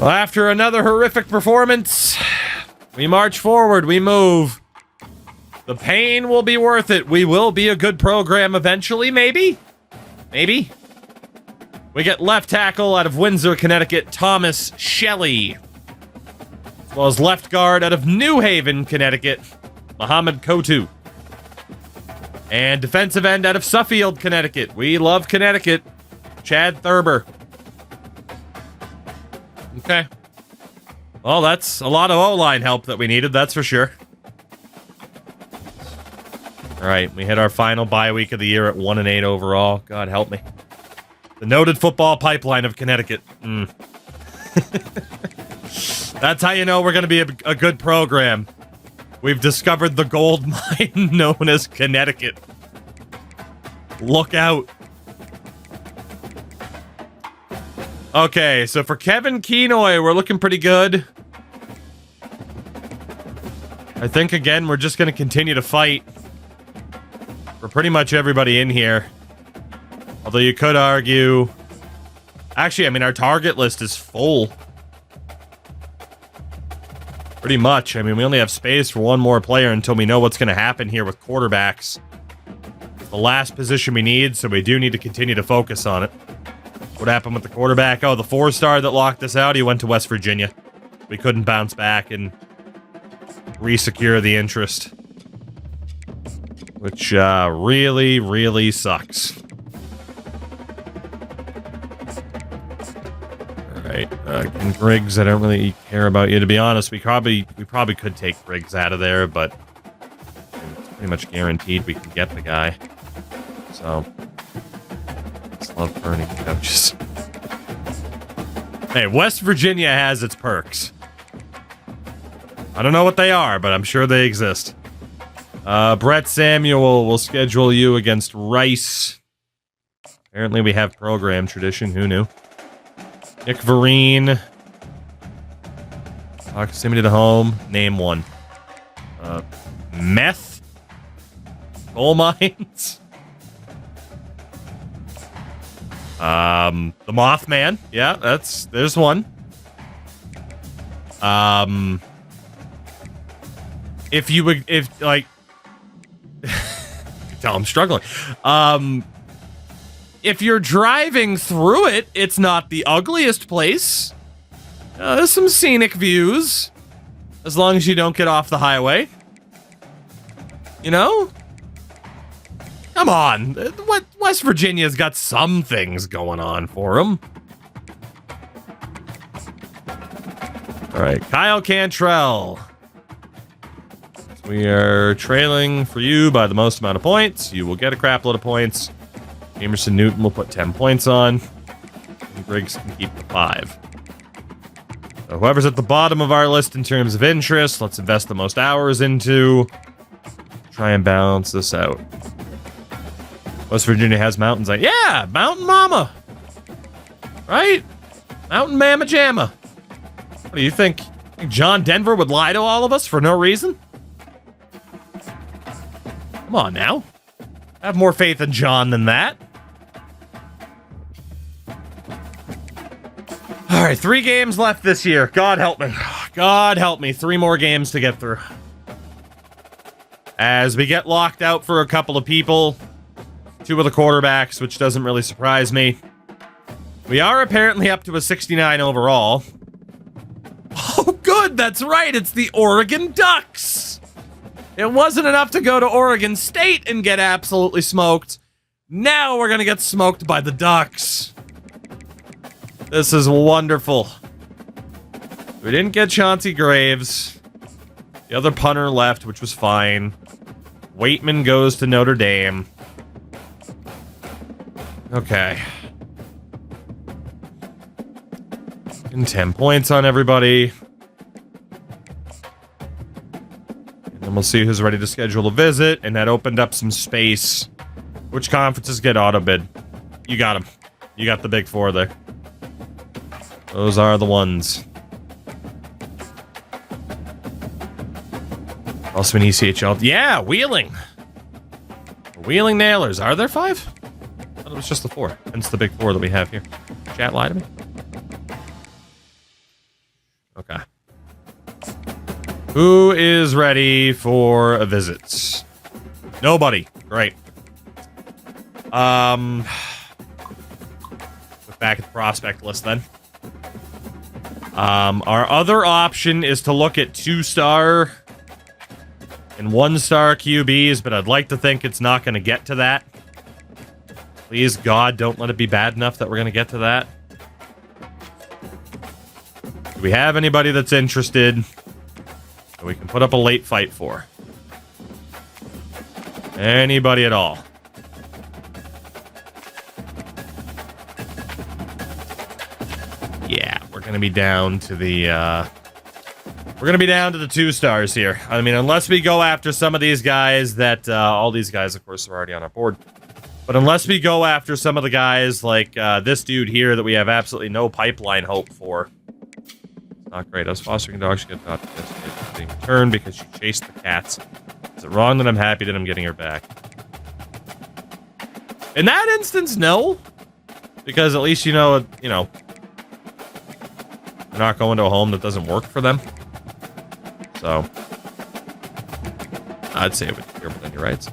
Well, after another horrific performance, we march forward, we move. The pain will be worth it. We will be a good program eventually, maybe? Maybe? We get left tackle out of Windsor, Connecticut, Thomas Shelley. As well as left guard out of New Haven, Connecticut, Mohammed Kotu. And defensive end out of Suffield, Connecticut. We love Connecticut. Chad Thurber. Okay. Well, that's a lot of O-line help that we needed, that's for sure. All right, we hit our final bye week of the year at 1-8 overall. God help me. The noted football pipeline of Connecticut. That's how you know we're going to be a good program. We've discovered the gold mine known as Connecticut. Look out. Okay, so for Kevin Kenoy, we're looking pretty good. I think, again, we're just going to continue to fight for pretty much everybody in here. Although you could argue... Actually, I mean, our target list is full. Pretty much. I mean, we only have space for one more player until we know what's going to happen here with quarterbacks. The last position we need, so we do need to continue to focus on it. What happened with the quarterback? Oh, the 4-star that locked us out, he went to West Virginia. We couldn't bounce back and re-secure the interest. Which really, really sucks. Alright, and Griggs, I don't really care about you, to be honest. We probably could take Griggs out of there, but it's pretty much guaranteed we can get the guy. So, just love burning coaches. Hey, West Virginia has its perks. I don't know what they are, but I'm sure they exist. Brett Samuel will schedule you against Rice. Apparently we have program tradition, who knew? Nick Vereen. Proximity to home. Name one. Meth? Coal mines? The Mothman. Yeah, there's one. If like, tell I'm struggling. If you're driving through it, it's not the ugliest place. There's some scenic views, as long as you don't get off the highway. You know? Come on, West Virginia's got some things going on for them. All right, Kyle Cantrell. We are trailing for you by the most amount of points. You will get a crap load of points. Emerson Newton will put 10 points on. And Griggs can keep the 5. So whoever's at the bottom of our list in terms of interest, let's invest the most hours into. Try and balance this out. West Virginia has mountains. Like, yeah, Mountain Mama. Right? Mountain Mama Jamma. What do you think? John Denver would lie to all of us for no reason? Come on now. I have more faith in John than that. All right, 3 games left this year. God help me. God help me. 3 more games to get through. As we get locked out for a couple of people, 2 of the quarterbacks, which doesn't really surprise me. We are apparently up to a 69 overall. Oh, good. That's right. It's the Oregon Ducks. It wasn't enough to go to Oregon State and get absolutely smoked. Now we're going to get smoked by the Ducks. This is wonderful. We didn't get Chauncey Graves. The other punter left, which was fine. Waitman goes to Notre Dame. Okay. And 10 points on everybody. And then we'll see who's ready to schedule a visit. And that opened up some space. Which conferences get auto bid? You got them. You got the big 4 there. Those are the ones. Also an ECHL. Yeah, Wheeling. Wheeling Nailers. Are there 5? I thought it was just the 4. Hence the big 4 that we have here. Chat, lie to me. Okay. Who is ready for a visit? Nobody. Great. Look back at the prospect list then. Our other option is to look at 2-star and 1-star QBs, but I'd like to think it's not going to get to that. Please, God, don't let it be bad enough that we're going to get to that. Do we have anybody that's interested that we can put up a late fight for? Anybody at all? Yeah, we're going to be down to the, we're going to be down to the 2-stars here. I mean, unless we go after some of these guys that, all these guys, of course, are already on our board. But unless we go after some of the guys like this dude here that we have absolutely no pipeline hope for. It's not great. I was fostering dogs. She got caught being returned because she chased the cats. Is it wrong that I'm happy that I'm getting her back? In that instance, no. Because at least, you know, they're not going to a home that doesn't work for them. So, I'd say it would be terrible in your rights.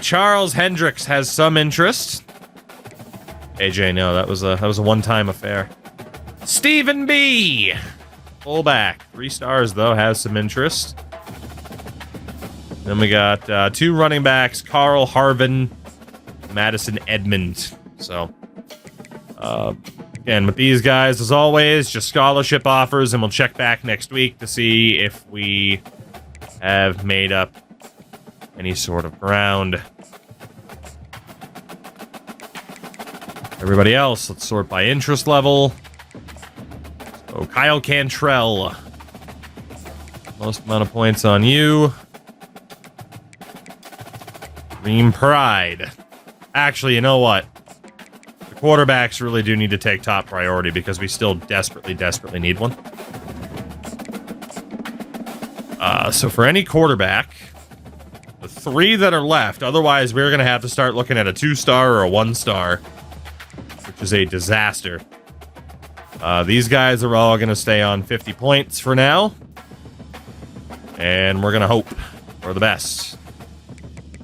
Charles Hendricks has some interest. AJ, no, that was a one-time affair. Stephen B. Fullback. 3 stars, though, has some interest. Then we got 2 running backs, Carl Harvin, Madison Edmond. So, again, with these guys, as always, just scholarship offers, and we'll check back next week to see if we have made up any sort of ground. Everybody else, let's sort by interest level. So, Kyle Cantrell. Most amount of points on you. Dream Pride. Actually, you know what? The quarterbacks really do need to take top priority because we still desperately, desperately need one. So for any quarterback, the 3 that are left, otherwise we're going to have to start looking at a 2-star or a 1-star, which is a disaster. These guys are all going to stay on 50 points for now. And we're going to hope for the best.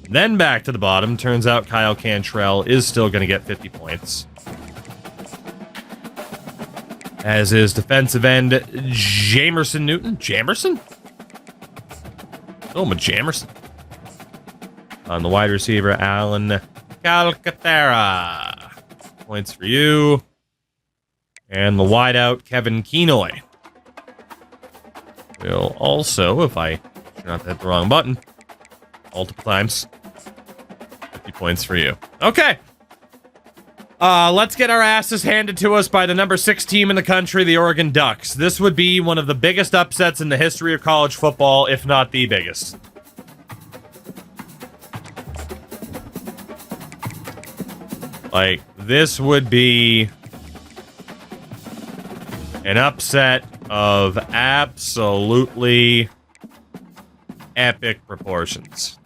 Then back to the bottom. Turns out Kyle Cantrell is still going to get 50 points. As is defensive end Jamerson Newton. Jamerson? Oh, I'm a Jamerson. On the wide receiver, Alan Calcaterra. Points for you. And the wideout, Kevin Kenoy. Will also, if I try not to hit the wrong button, multiple times, 50 points for you. Okay. Let's get our asses handed to us by the number 6 team in the country, the Oregon Ducks. This would be one of the biggest upsets in the history of college football, if not the biggest. Like, this would be an upset of absolutely epic proportions.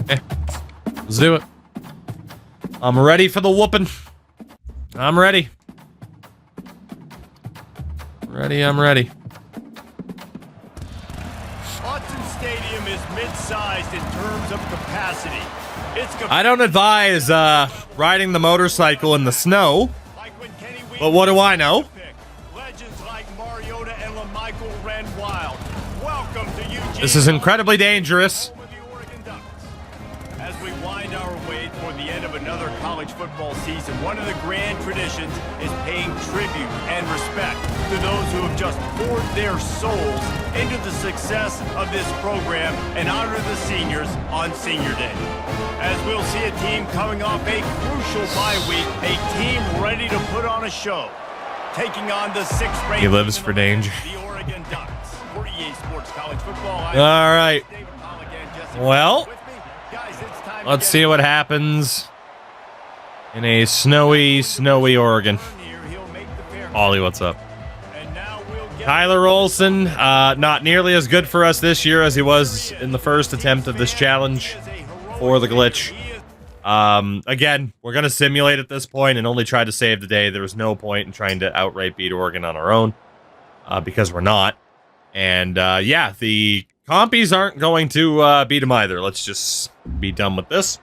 Okay, let's do it. I'm ready for the whooping. I'm ready. I'm ready. Stadium is mid-sized in terms of capacity. I don't advise riding the motorcycle in the snow, but what do I know? Legends like Mariota and LaMichael ran wild. Welcome to Eugene. This is incredibly dangerous. As we wind our way toward the end of another college football season, one of the grand traditions is paying tribute and respect to those who have just poured their souls into the success of this program and honor the seniors on Senior Day. As we'll see a team coming off a crucial bye week, a team ready to put on a show, taking on the 6th-ranked. He lives for danger. The Oregon Ducks. For EA Sports College Football. All right. Well, let's see what happens in a snowy Oregon. Ollie, what's up? And now we'll get Tyler Olson, not nearly as good for us this year as he was in the first attempt of this challenge for the glitch. Again, we're going to simulate at this point and only try to save the day. There was no point in trying to outright beat Oregon on our own, because we're not. And, yeah, the compies aren't going to beat them either. Let's just be done with this.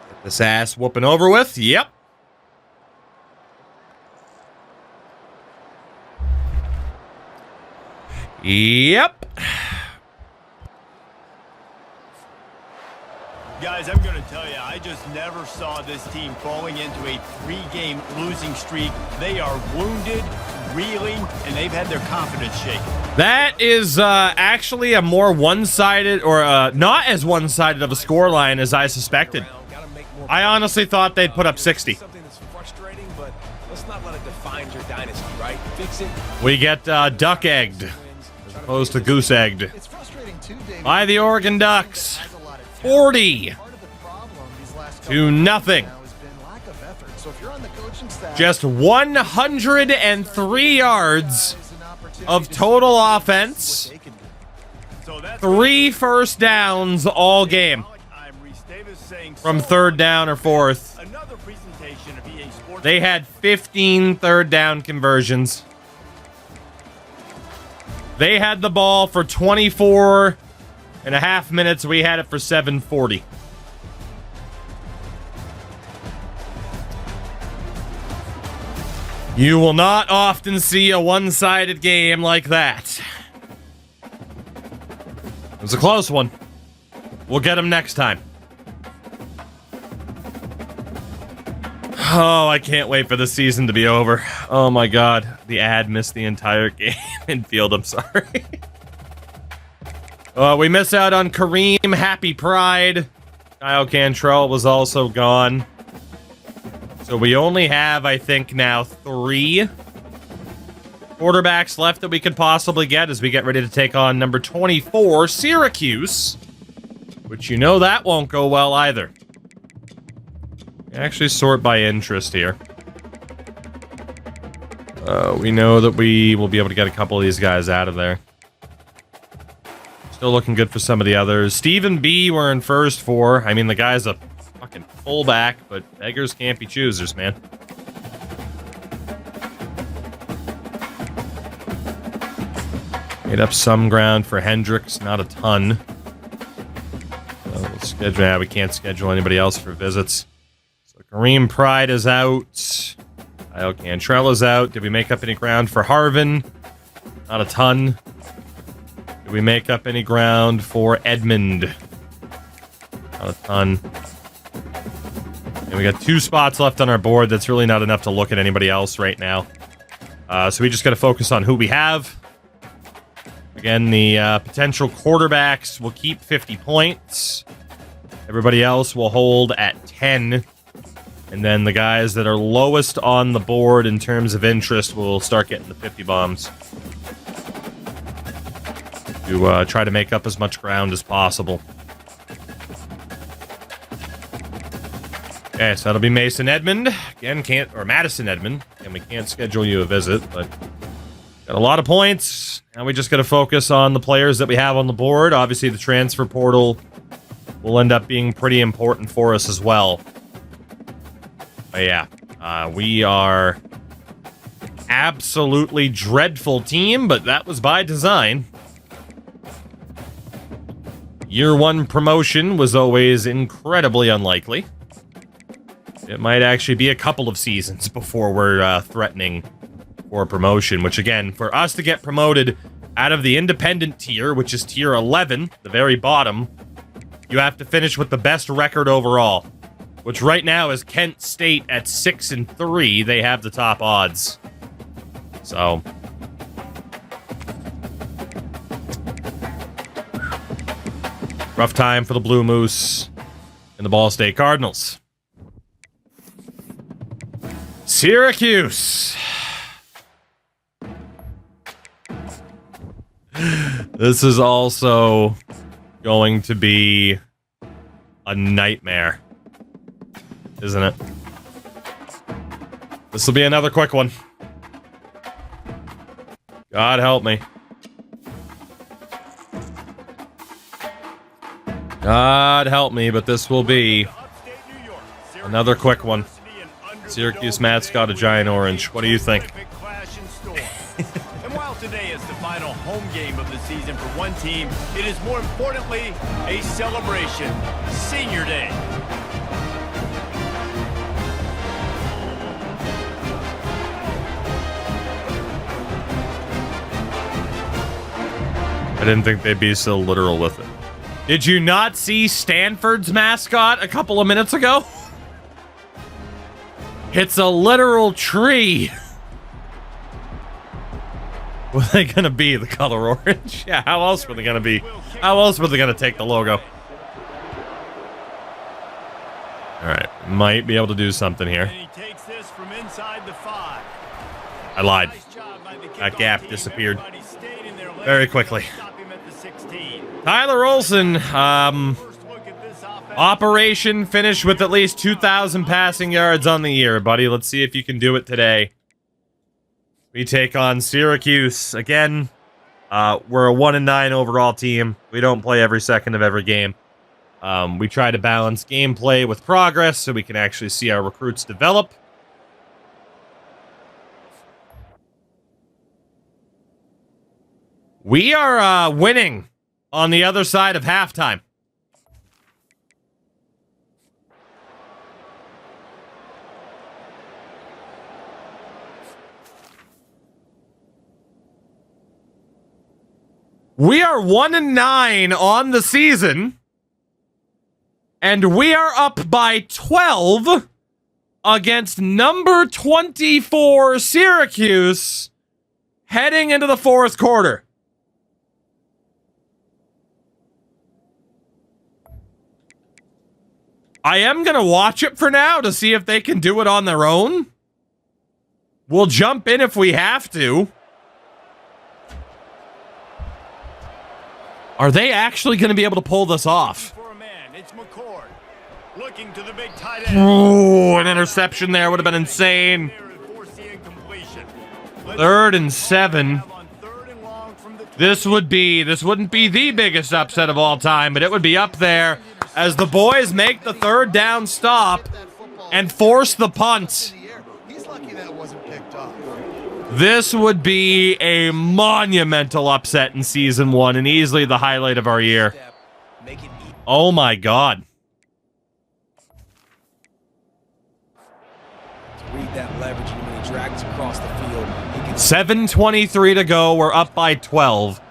Get this ass whooping over with. Yep. Yep. Guys, I'm going to tell you, I just never saw this team falling into a 3-game losing streak. They are wounded, reeling, and they've had their confidence shaken. That is actually a more one-sided, or not as one-sided of a scoreline as I suspected. I honestly thought they'd put up 60. Something that's frustrating, but let's not let it define your dynasty, right? Fix it. We get duck-egged as opposed to goose-egged by the Oregon Ducks. 40 to nothing. Just 103 yards of total offense. 3 first downs all game from third down or fourth. They had 15 third down conversions. They had the ball for 24 and a half minutes. We had it for 7:40. You will not often see a one-sided game like that. It was a close one. We'll get them next time. Oh, I can't wait for the season to be over. Oh my god. The ad missed the entire game in field. I'm sorry. We miss out on Kareem. Happy Pride. Kyle Cantrell was also gone. So we only have, I think, now 3 quarterbacks left that we could possibly get as we get ready to take on number 24, Syracuse. Which you know that won't go well either. We actually sort by interest here. We know that we will be able to get a couple of these guys out of there. Still looking good for some of the others. Stephen B. we're in first for. I mean, the guy's a fucking fullback, but beggars can't be choosers, man. Made up some ground for Hendricks, not a ton. We'll schedule. Yeah, we can't schedule anybody else for visits. So Kareem Pride is out. Kyle Cantrell is out. Did we make up any ground for Harvin? Not a ton. Did we make up any ground for Edmund? Not a ton. And we got 2 spots left on our board. That's really not enough to look at anybody else right now. So we just got to focus on who we have. Again, the potential quarterbacks will keep 50 points. Everybody else will hold at 10. And then the guys that are lowest on the board in terms of interest will start getting the 50 bombs. To try to make up as much ground as possible. Okay, so that'll be Mason Edmond. Again, or Madison Edmond. And we can't schedule you a visit, but got a lot of points. Now we just got to focus on the players that we have on the board. Obviously, the transfer portal will end up being pretty important for us as well. But yeah, we are absolutely dreadful team, but that was by design. Year 1 promotion was always incredibly unlikely. It might actually be a couple of seasons before we're threatening for promotion, which again, for us to get promoted out of the independent tier, which is tier 11, the very bottom, you have to finish with the best record overall, which right now is Kent State at 6-3. They have the top odds. So rough time for the Blue Moose and the Ball State Cardinals. Syracuse. This is also going to be a nightmare, isn't it? This will be another quick one. God help me. God help me, but this will be another quick one. Syracuse mascot, a giant orange. What do you think? And while today is the final home game of the season for one team, it is more importantly a celebration. Senior Day. I didn't think they'd be so literal with it. Did you not see Stanford's mascot a couple of minutes ago? It's a literal tree. Were they gonna be the color orange? Yeah, how else were they gonna be? How else were they gonna take the logo? Alright, might be able to do something here. And he takes this from inside the 5. I lied. Nice job by the That kickoff gap team. disappeared Everybody stayed in their lane. very quickly. Stop him at the 16. Tyler Olson, First look at this offense. operation finished with at least 2,000 passing yards on the year, buddy. Let's see if you can do it today. We take on Syracuse. Again, we're a 1-9 overall team. We don't play every second of every game. We try to balance gameplay with progress so we can actually see our recruits develop. We are winning on the other side of halftime. We are 1-9 on the season, and we are up by 12 against number 24 Syracuse heading into the fourth quarter. I am going to watch it for now to see if they can do it on their own. We'll jump in if we have to. Are they actually going to be able to pull this off? For a man, it's McCord. Looking to the big tight end. Oh, an interception there would have been insane. 3rd and 7. This wouldn't be the biggest upset of all time, but it would be up there as the boys make the third down stop and force the punt. He's lucky that it wasn't picked up. This would be a monumental upset in Season 1 and easily the highlight of our year. Oh my God. Read that leverage when he drags across the field. 7:23 to go. We're up by 12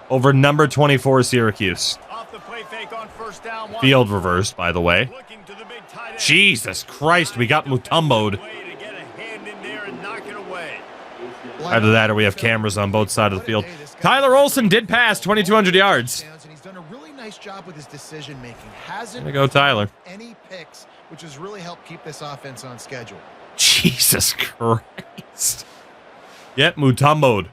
over number 24 Syracuse. Off the play fake on first down. Field reversed, by the way. Looking to the big tight end. Jesus Christ, we got Mutombo'd. Way to get a hand in there and knock it away. Either that or we have cameras on both sides of the field. Tyler Olson did pass 2,200 yards. And he's done a really nice job with his decision making. Hasn't There you go, Tyler. any picks, which has really helped keep this offense on schedule. Jesus Christ. Yep, Mutombo'd.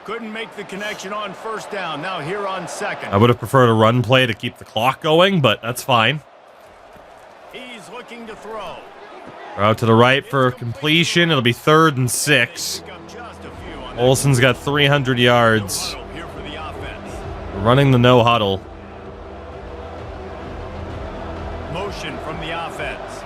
Couldn't make the connection on first down. Now here on second. I would have preferred a run play to keep the clock going, but that's fine. He's looking to throw. We're out to the right for completion. It'll be 3rd and 6. Pick up just a few on that. Olson's got 300 yards. Huddle here for the offense. Running the no huddle. Motion from the offense.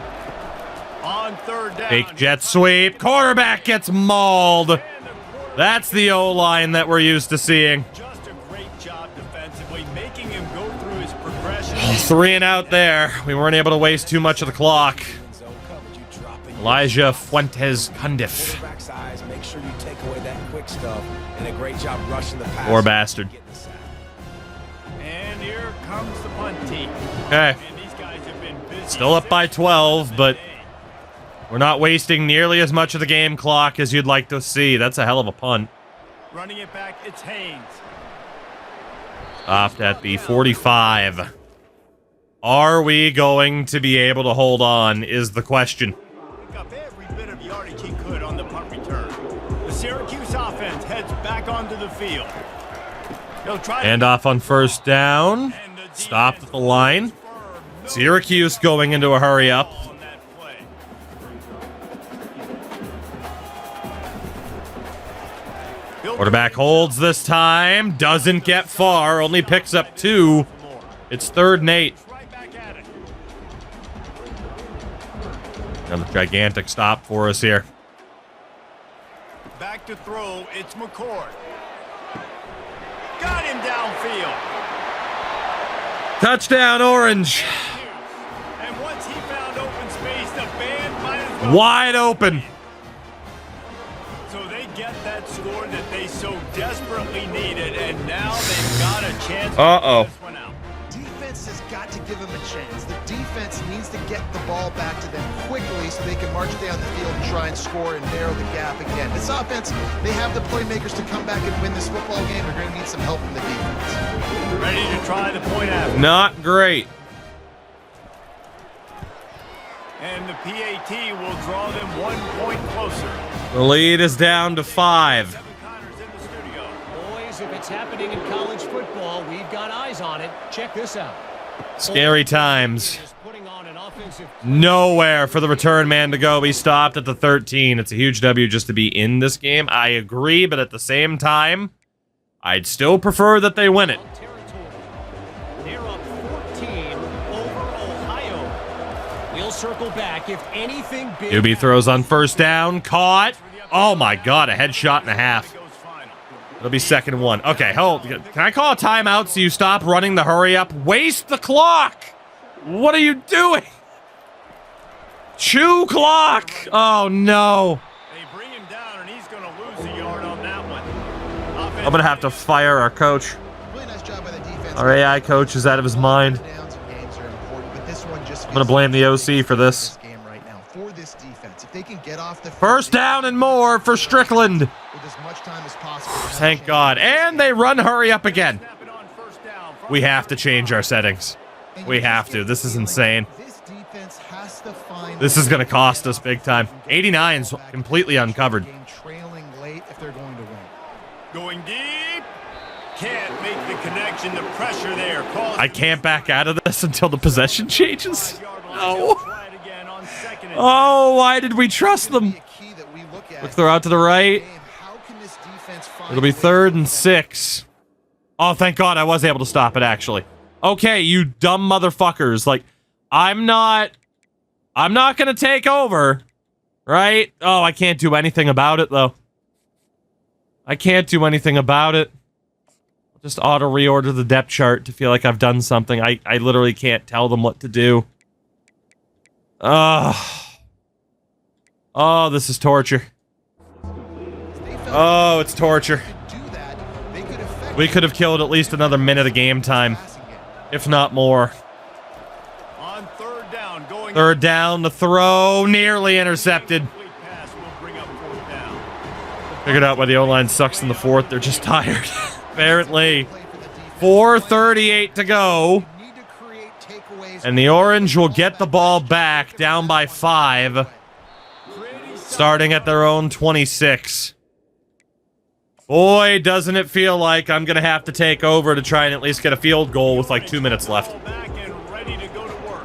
On third down. Fake jet sweep. Quarterback gets mauled. And the quarterback That's the O-line that we're used to seeing. just a great job defensively, making him go through his progression. 3 and out there. We weren't able to waste too much of the clock. Zone coverage, you drop it. Elijah Fuentes Cundiff. Quarterback's eyes, make sure you take away that quick stuff, and a great job rushing the pass. Poor bastard. Getting the sack. And here comes the punt team. Okay. And these guys have been busy. Still up by 12, but we're not wasting nearly as much of the game clock as you'd like to see. That's a hell of a punt. Running it back, it's Haynes. Stopped at the 45. Are we going to be able to hold on is the question. Pick up every bit of yardage he could on the punt return. The Syracuse offense heads back onto the field. They'll try to Handoff on first down. and the Stopped defense at the line. firm. No Syracuse going into a hurry up. on that Quarterback holds this time. Doesn't get far. Only picks up 2. It's 3rd and 8. Another gigantic stop for us here. Back to throw. It's McCord. Got him downfield. Touchdown, Orange. And once he found open space, the band might as well. Wide open. So they get that score that they so desperately needed, and now they've got a chance to get this one out. Defense has got to give them a chance. The defense needs to get the ball back to them quickly so they can march down the field and try and score and narrow the gap again. This offense, they have the playmakers to come back and win this football game. They're going to need some help from the defense. Ready to try the point after. Not great. And the PAT will draw them 1 point closer. The lead is down to 5. Kevin Connor's in the studio. Boys, if it's happening in college football, we've got eyes on it. Check this out. Scary times. Putting on an offensive Nowhere for the return man to go. He stopped at the 13. It's a huge W just to be in this game. I agree, but at the same time, I'd still prefer that they win it. territory. They're up 14 over Ohio. We'll circle back if anything big. QB throws on first down. Caught. Oh my God, a headshot and a half. Goes final. It'll be 2nd and 1. Okay, hold. Can I call a timeout so you stop running the hurry up? Waste the clock. What are you doing? Chew clock. Oh no. They bring him down, and he's going to lose a yard on that one. I'm going to have to fire our coach. Really nice job by the defense. Our AI coach is out of his mind. Downs and games are important, but this one just I'm going to blame the OC for this. game right now for this defense. If they can get off the First down and more for Strickland. with as much time as possible. Thank God. And they run hurry up again. Snap it on first down. We have to change our settings. We have to. This is insane. This defense has to find This is going to cost us big time. 89's completely uncovered. game trailing late if they're going to win. Going deep. Can't make the connection. The pressure there. I can't back out of this until the possession changes. No. Try it again on 2nd and Oh, why did we trust them? Be a key that we look at. Look, throw out to the right. How can this defense find It'll be ways 3rd to- and 6. Oh, thank God I was able to stop it, actually. Okay, you dumb motherfuckers. Like, I'm not going to take over, right? Oh, I can't do anything about it, though. I can't do anything about it. I'll just auto-reorder the depth chart to feel like I've done something. I literally can't tell them what to do. Oh, this is torture. Oh, it's torture. do that, they could affect We could have killed at least another minute of game time, passing game. if not more. on 3rd down. Going 3rd down, the throw, nearly intercepted. complete pass will bring up 4th down. Figured out why the O-line sucks in the 4th. They're just tired, apparently. Play for the defense. 4:38 to go, We need to create takeaways. and the Orange will get the ball back, down by 5, starting at their own 26. Boy, doesn't it feel like I'm going to have to take over to try and at least get a field goal with like 2 minutes left. Back and ready to go to work.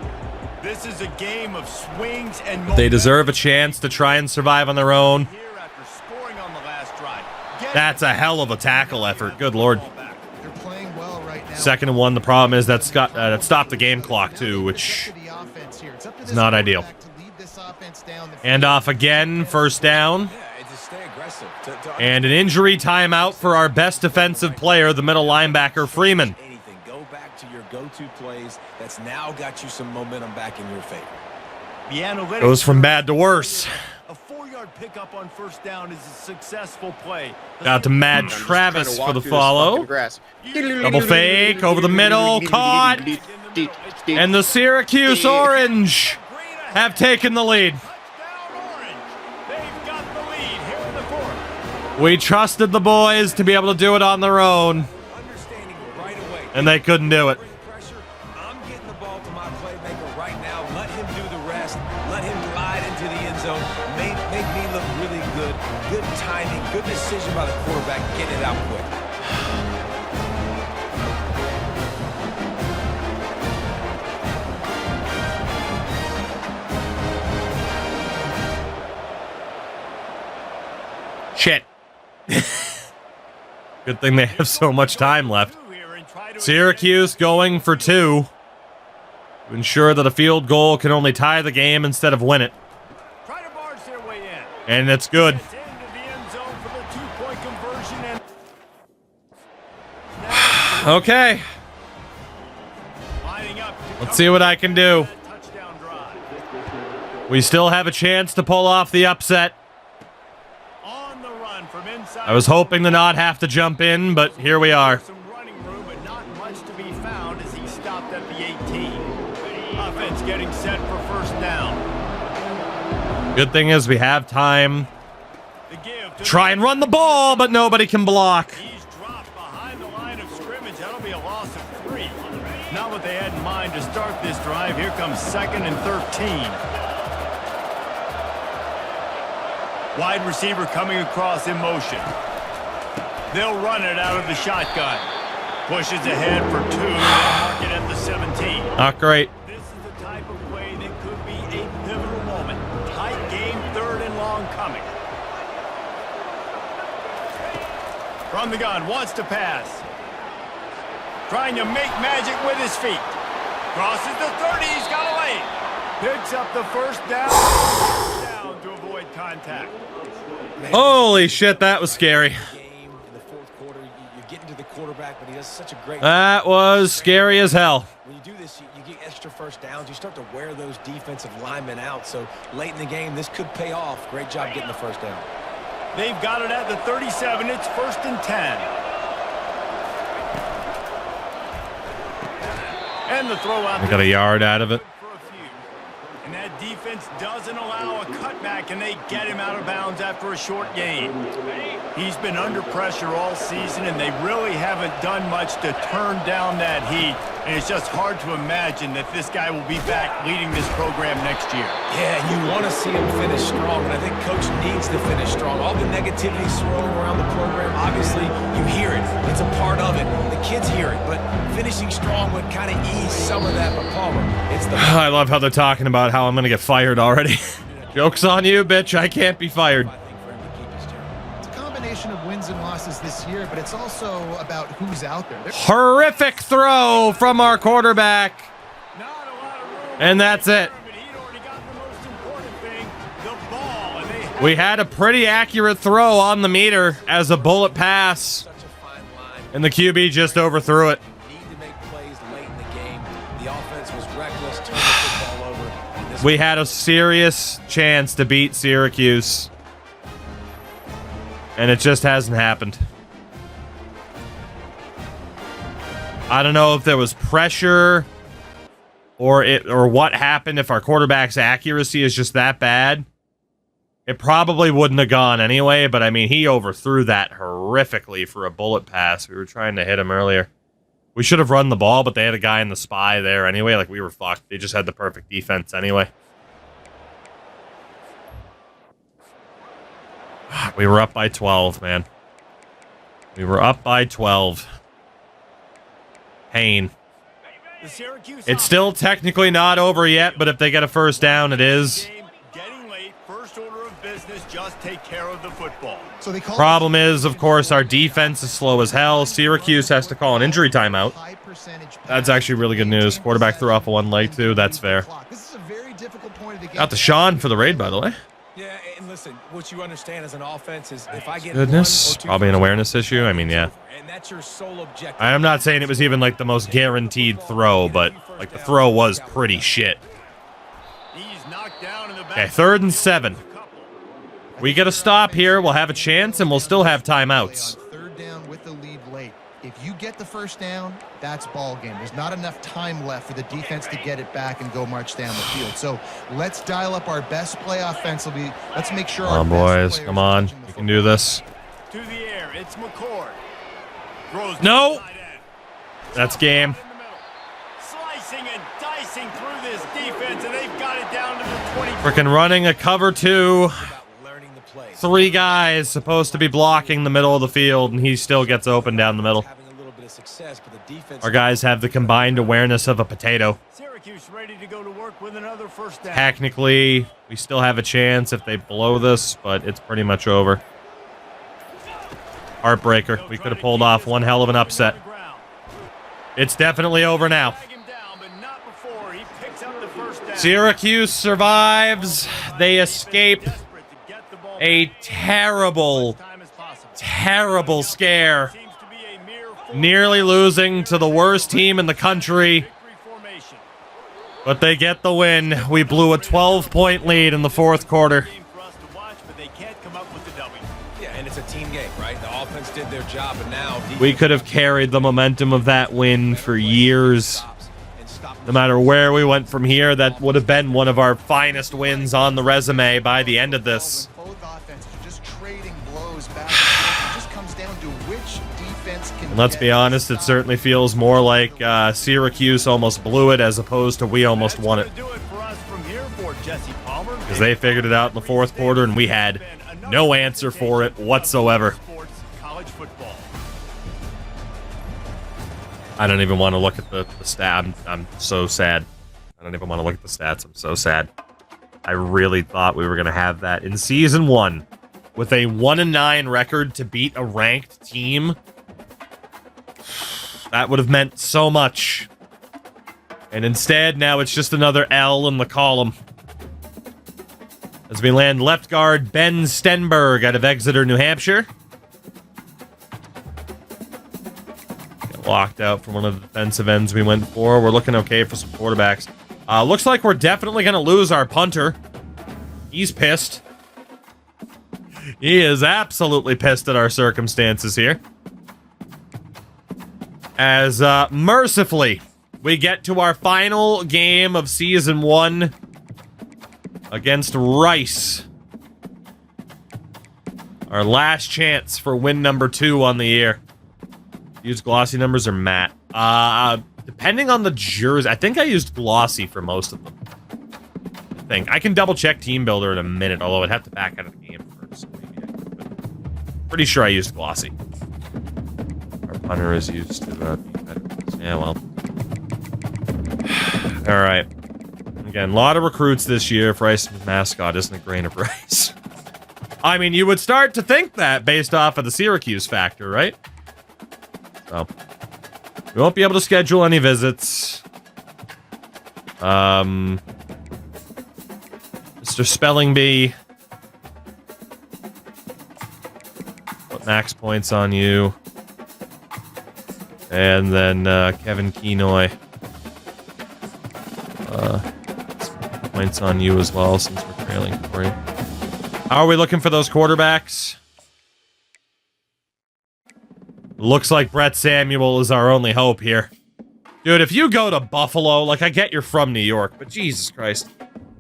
This is a game of swings and They deserve a chance to try and survive on their own. here after scoring on the last drive. That's a hell of a tackle effort. Good Lord. They're playing well right now. 2nd and 1. The problem is that stopped the game clock too, which is not ideal. And off again, 1st down. Yeah, just stay aggressive. And an injury timeout for our best defensive player, the middle linebacker, Freeman. Anything. Go back to your go-to plays. That's now got you some momentum back in your favor. The analytics Goes from bad to worse. A 4-yard pickup on 1st down is a successful play. Out to Mad Travis for the follow. Double fake, over the middle, caught. And the Syracuse Orange have taken the lead. Touchdown Orange. They've got the lead here in the 4th. We trusted the boys to be able to do it on their own, Understanding right away. and they couldn't do it. Pressure. I'm getting the ball to my playmaker right now. Let him do the rest. Let him glide into the end zone. Make me look really good. Good timing. Good decision by the quarterback. Getting it out quick. Shit. Good thing they have so much time left. Syracuse going for 2 to ensure that a field goal can only tie the game instead of win it. Try to barge their way in. And it's good. It's into the end zone for the 2-point conversion. And Okay. lining up to Let's see what I can do. that touchdown drive. We still have a chance to pull off the upset. On the run from inside. I was hoping to not have to jump in, but here we are. Some running room, but not much to be found as he stopped at the 18. Offense getting set for first down. Good thing is we have time The give to try and run the ball, but nobody can block. He's dropped behind the line of scrimmage. That'll be a loss of 3. Not what they had in mind to start this drive. Here comes 2nd and 13. Wide receiver coming across in motion. They'll run it out of the shotgun. Pushes ahead for 2. They'll mark it at the 17. Not great. This is the type of play that could be a pivotal moment. Tight game, 3rd and long coming. From the gun, wants to pass. Trying to make magic with his feet. Crosses the 30, he's got a lane. Picks up the first down. Down to avoid contact. Holy shit, that was scary. Game in the fourth quarter, you're getting to the quarterback, but he does such a great That was scary as hell. When you do this, you get extra first downs. You start to wear those defensive linemen out. So late in the game, this could pay off. Great job getting the first down. They've got it at the 37. It's 1st and 10. And the throw out. I got a yard out of it. For a few. And that defense doesn't allow a cutback, and they get him out of bounds after a short gain. He's been under pressure all season, and they really haven't done much to turn down that heat. And it's just hard to imagine that this guy will be back leading this program next year. Yeah, you want to see him finish strong, and I think Coach needs to finish strong. All the negativity swirling around the program, obviously, you hear it. It's a part of it. The kids hear it, but finishing strong would kind of ease some of that. But Palmer, it's the... I love how they're talking about how I'm going to get fired already. Joke's on you, bitch. I can't be fired. I think for him to keep his job. It's a combination of wins and losses this year, but it's also about who's out there. Horrific throw from our quarterback. Not a lot of room. And that's it. But he'd already got the most important thing, the ball. And they have We had a pretty accurate throw on the meter as a bullet pass, Such a fine line. and the QB just overthrew it. Need to make plays late in the game. The offense was reckless, turned the football over. And this We had a serious chance to beat Syracuse, and it just hasn't happened. I don't know if there was pressure or what happened, if our quarterback's accuracy is just that bad. It probably wouldn't have gone anyway, but I mean, he overthrew that horrifically for a bullet pass. We were trying to hit him earlier. We should have run the ball, but they had a guy in the spy there anyway. Like, we were fucked. They just had the perfect defense anyway. We were up by 12, man. We were up by 12. Pain. the Syracuse It's still technically not over yet, but if they get a first down, it is. game getting late. First order of business, just take care of the football. So they call Problem is, of course, our defense is slow as hell. Syracuse has to call an injury timeout. high percentage That's actually really good news. Quarterback threw off one leg, too. That's fair. This is a very difficult point of the game. Got the Sean for the raid, by the way. Yeah, and listen, what you understand as an offense is if I get Goodness. one or two Probably an first awareness downs, issue. I mean, yeah. and that's your sole objective. I'm not saying it was even like the most guaranteed throw, but like the throw was pretty shit. He's knocked down in the back. Okay, 3rd and 7. We get a stop here, we'll have a chance, and we'll still have timeouts. On third down with the lead late. If you get the first down, that's ball game. There's not enough time left for the defense to get it back and go march down the field. So let's dial up our best play offensively. Let's make sure Come on, boys. Come on. You can do this. To the air, it's McCord. Throws to No. the tight end. That's game. In the middle. Slicing and dicing through this defense, and they've got it down to the 20. Freaking running a cover 2. About learning the play. 3 guys supposed to be blocking the middle of the field, and he still gets open down the middle. Having a little bit of success, but the defense. Our guys have the combined awareness of a potato. Syracuse ready to go to work with another first down. Technically, we still have a chance if they blow this, but it's pretty much over. Heartbreaker. We could have pulled off one hell of an upset. It's definitely over now. Syracuse survives. They escape a terrible, terrible scare. Nearly losing to the worst team in the country. But they get the win. We blew a 12-point lead in the fourth quarter. Yeah, and it's a team game, right? The offense did their job, and now we could have carried the momentum of that win for years. No matter where we went from here, that would have been one of our finest wins on the resume by the end of this. Both offenses are just trading blows back and forth. It just comes down to which defense can. And let's be honest, it certainly feels more like Syracuse almost blew it as opposed to we almost won it. Because they figured it out in the fourth quarter and we had no answer for it whatsoever. I don't even want to look at the stat. I'm so sad. I don't even want to look at the stats. I'm so sad. I really thought we were going to have that in Season 1 with a 1-9 record to beat a ranked team. That would have meant so much. And instead, now it's just another L in the column. As we land left guard Ben Stenberg out of Exeter, New Hampshire. Locked out from one of the defensive ends we went for. We're looking okay for some quarterbacks. Looks like we're definitely going to lose our punter. He's pissed. He is absolutely pissed at our circumstances here. As mercifully, we get to our final game of Season 1 against Rice. Our last chance for win number 2 on the year. Use glossy numbers or matte? Depending on the jersey. I think I used glossy for most of them. I think. I can double check TeamBuilder in a minute, although I'd have to back out of the game first. Pretty sure I used glossy. Our punter is used to be better. Yeah, well. Alright. Again, a lot of recruits this year if Rice's mascot isn't a grain of rice. I mean, you would start to think that based off of the Syracuse factor, right? So, we won't be able to schedule any visits. Mr. Spelling Bee. Put max points on you. And then, Kevin Kenoy. Points on you as well, since we're trailing for you. How are we looking for those quarterbacks? Looks like Brett Samuel is our only hope here. Dude, if you go to Buffalo, like, I get you're from New York, but Jesus Christ.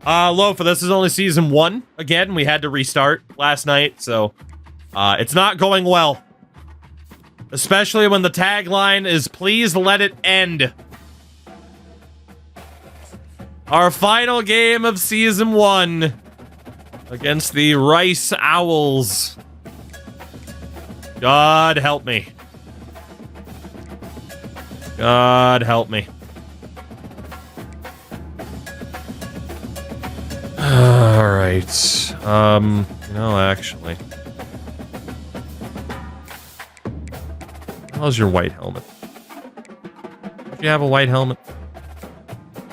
Lofa, this is only Season 1. Again, we had to restart last night, so it's not going well. Especially when the tagline is, please let it end. Our final game of Season 1 against the Rice Owls. God help me. God help me. Alright. Actually. How's your white helmet? Do you have a white helmet?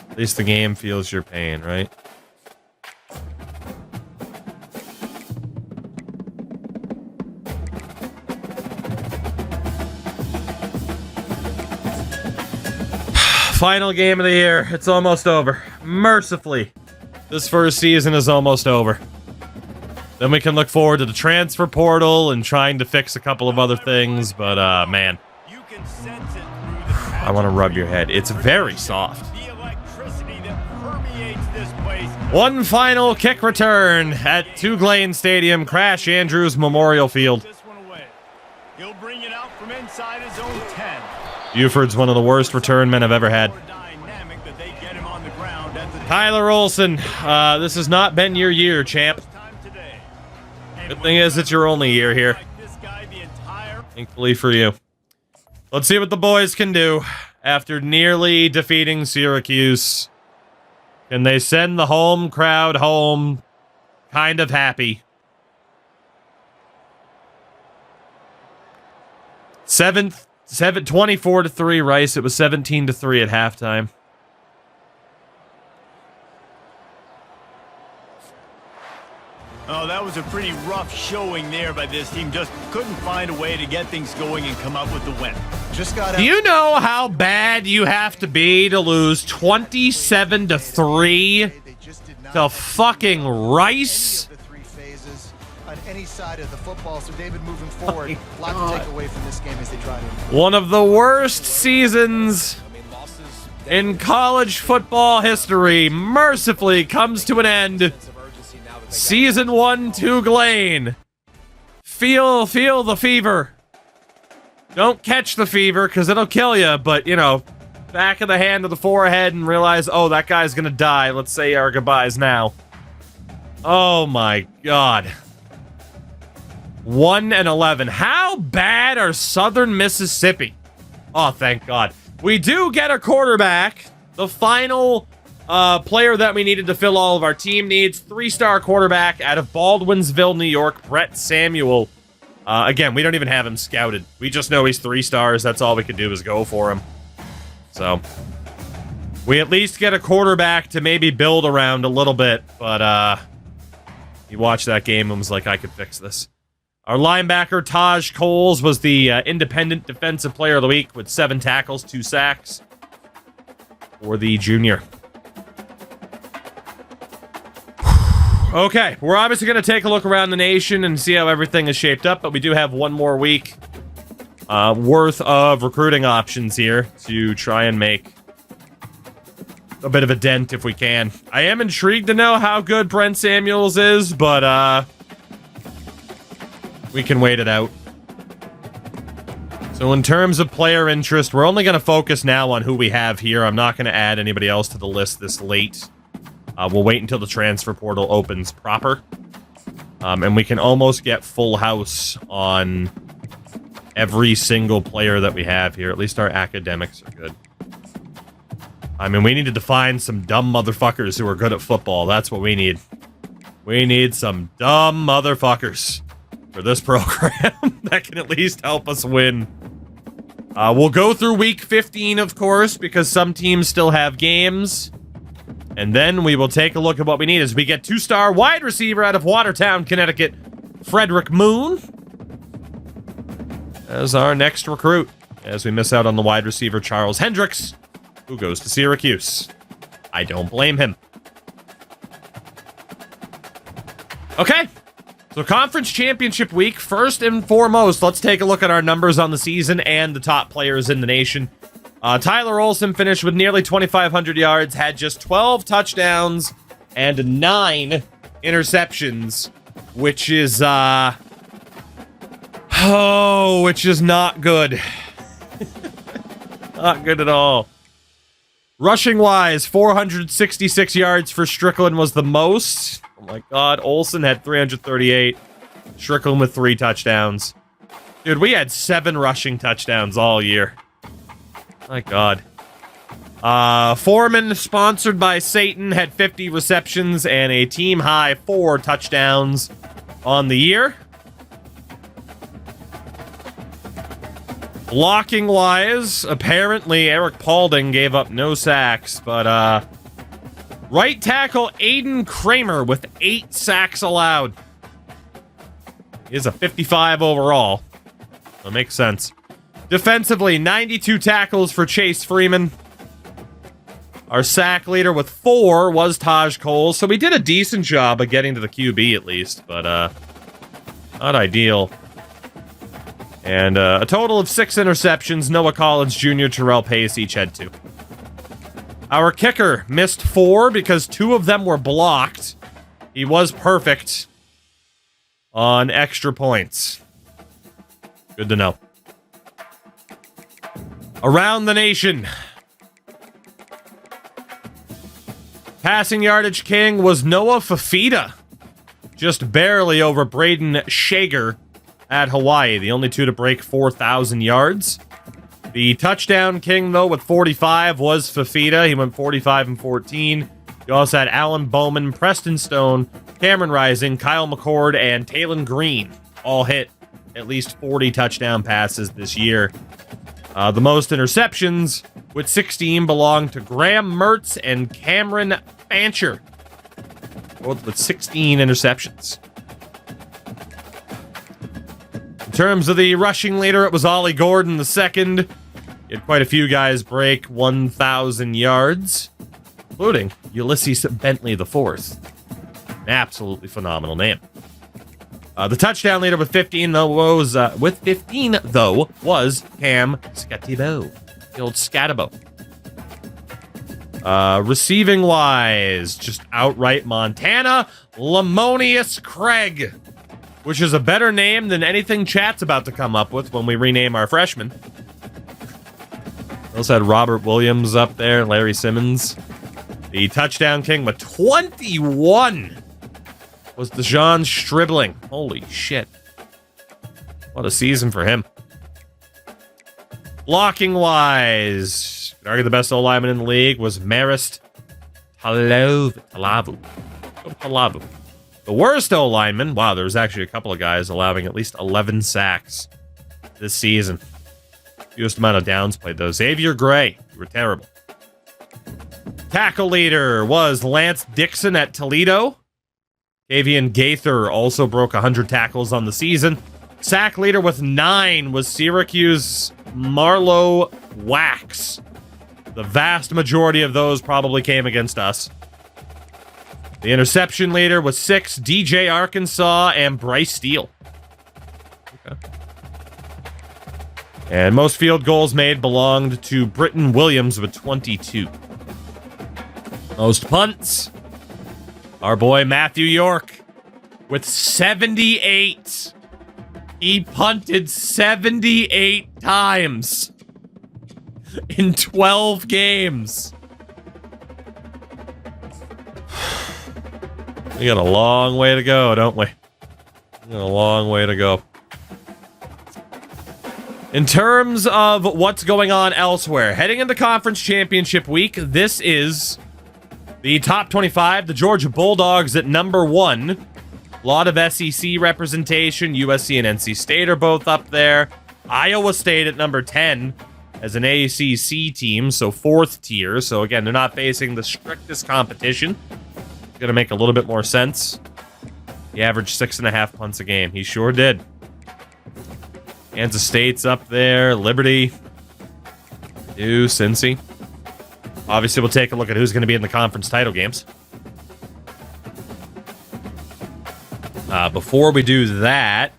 At least the game feels your pain, right? Final game of the year. It's almost over. Mercifully, this first season is almost over. Then we can look forward to the transfer portal and trying to fix a couple of other things, but man. I want to rub your head. It's very soft. One final kick return at TOUGLANE Stadium, Crash Andrews Memorial Field. He'll bring it out from inside his own 10. Buford's one of the worst return men I've ever had. Tyler Olson, this has not been your year, champ. Good thing is it's your only year here. Thankfully for you. Let's see what the boys can do after nearly defeating Syracuse. Can they send the home crowd home kind of happy? 24-3 Rice. It was 17-3 at halftime. Oh, that was a pretty rough showing there by this team. Just couldn't find a way to get things going and come up with the win. Just got Do you know how bad you have to be to lose 27-3 to fucking Rice? the three phases on any side of the football. So David, moving forward, a lot to take away from this game as they try to. One of the worst seasons in college football history mercifully comes to an end. Season 1, TOUGLANE. Feel the fever. Don't catch the fever, because it'll kill you, but, you know, back of the hand to the forehead and realize, oh, that guy's gonna die. Let's say our goodbyes now. Oh, my God. 1-11. How bad are Southern Mississippi? Oh, thank God. We do get a quarterback. The final player that we needed to fill all of our team needs. 3-star quarterback out of Baldwinsville, New York, Brett Samuel. Again, we don't even have him scouted. We just know he's 3 stars. That's all we could do is go for him. So, we at least get a quarterback to maybe build around a little bit. But, he watched that game and was like, I could fix this. Our linebacker, Taj Coles, was the Independent Defensive Player of the Week with 7 tackles, 2 sacks for the junior. Okay, we're obviously going to take a look around the nation and see how everything is shaped up, but we do have one more week worth of recruiting options here to try and make a bit of a dent if we can. I am intrigued to know how good Brent Samuels is, but we can wait it out. So in terms of player interest, we're only going to focus now on who we have here. I'm not going to add anybody else to the list this late. We'll wait until the transfer portal opens proper. And we can almost get full house on every single player that we have here. At least our academics are good. I mean, we needed to find some dumb motherfuckers who are good at football. That's what we need. We need some dumb motherfuckers for this program that can at least help us win. We'll go through week 15, of course, because some teams still have games. And then we will take a look at what we need as we get 2-star wide receiver out of Watertown, Connecticut, Frederick Moon, as our next recruit, as we miss out on the wide receiver Charles Hendricks, who goes to Syracuse. I don't blame him. Okay, so conference championship week. First and foremost, let's take a look at our numbers on the season and the top players in the nation. Tyler Olson finished with nearly 2,500 yards, had just 12 touchdowns and 9 interceptions, which is, which is not good. Not good at all. Rushing-wise, 466 yards for Strickland was the most. Oh my God, Olson had 338. Strickland with 3 touchdowns. Dude, we had 7 rushing touchdowns all year. My God. Foreman, sponsored by Satan, had 50 receptions and a team-high 4 touchdowns on the year. Blocking-wise, apparently Eric Paulding gave up no sacks, but right tackle Aiden Kramer with 8 sacks allowed. He is a 55 overall. That makes sense. Defensively, 92 tackles for Chase Freeman. Our sack leader with 4 was Taj Coles, so we did a decent job of getting to the QB at least, but not ideal. And a total of 6 interceptions. Noah Collins Jr., Terrell Pace each had 2. Our kicker missed 4 because 2 of them were blocked. He was perfect on extra points. Good to know. Around the nation. Passing yardage king was Noah Fafita. Just barely over Braden Shager at Hawaii. The only 2 to break 4,000 yards. The touchdown king, though, with 45 was Fafita. He went 45 and 14. You also had Alan Bowman, Preston Stone, Cameron Rising, Kyle McCord, and Talon Green all hit at least 40 touchdown passes this year. The most interceptions, with 16, belong to Graham Mertz and Cameron Fancher, both with 16 interceptions. In terms of the rushing leader, it was Ollie Gordon II. He had quite a few guys break 1,000 yards, including Ulysses Bentley IV. An absolutely phenomenal name. The touchdown leader with 15 was Cam Scattibo, the old Scattibo. Receiving wise, just outright Montana, Lamonius Craig, which is a better name than anything chat's about to come up with when we rename our freshmen. Also had Robert Williams up there, Larry Simmons. The touchdown king with 21 was Dejon Stribling. Holy shit. What a season for him. Blocking wise, I could argue the best O-lineman in the league was Marist Talavu. The worst O-lineman, wow, there was actually a couple of guys allowing at least 11 sacks this season. Fewest amount of downs played, though. Xavier Gray, you were terrible. Tackle leader was Lance Dixon at Toledo. Kavian Gaither also broke 100 tackles on the season. Sack leader with 9 was Syracuse Marlowe Wax. The vast majority of those probably came against us. The interception leader was 6, DJ Arkansas and Bryce Steele. Okay. And most field goals made belonged to Britton Williams with 22. Most punts, our boy Matthew York with 78. He punted 78 times in 12 games. We got a long way to go, don't we? We got a long way to go. In terms of what's going on elsewhere, heading into conference championship week, this is the top 25. The Georgia Bulldogs at number 1. A lot of SEC representation. USC and NC State are both up there. Iowa State at number 10 as an ACC team, so 4th tier. So again, they're not facing the strictest competition. It's going to make a little bit more sense. He averaged 6.5 punts a game. He sure did. Kansas State's up there. Liberty. Cincy. Obviously, we'll take a look at who's going to be in the conference title games. Before we do that,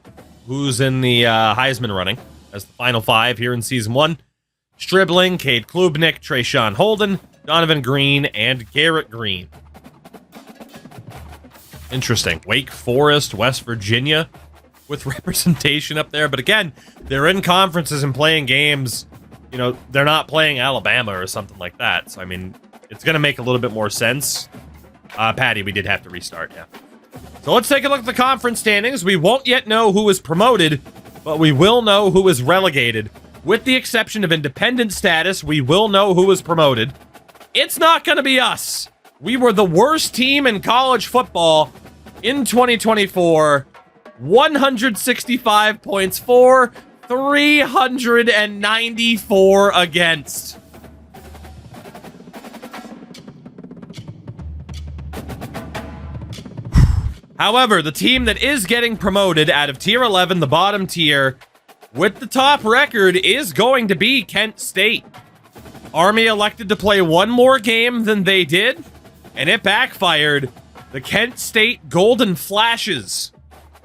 who's in the Heisman running as the final 5 here in Season 1? Stribling, Cade Klubnik, Trayshawn Holden, Donovan Green, and Garrett Green. Interesting. Wake Forest, West Virginia with representation up there. But again, they're in conferences and playing games. You know, they're not playing Alabama or something like that. So, I mean, it's going to make a little bit more sense. Patty, we did have to restart, yeah. So let's take a look at the conference standings. We won't yet know who is promoted, but we will know who is relegated. With the exception of independent status, we will know who is promoted. It's not going to be us. We were the worst team in college football in 2024. 165 points for, 394 against. However, the team that is getting promoted out of Tier 11, the bottom tier, with the top record, is going to be Kent State. Army elected to play one more game than they did, and it backfired. The Kent State Golden Flashes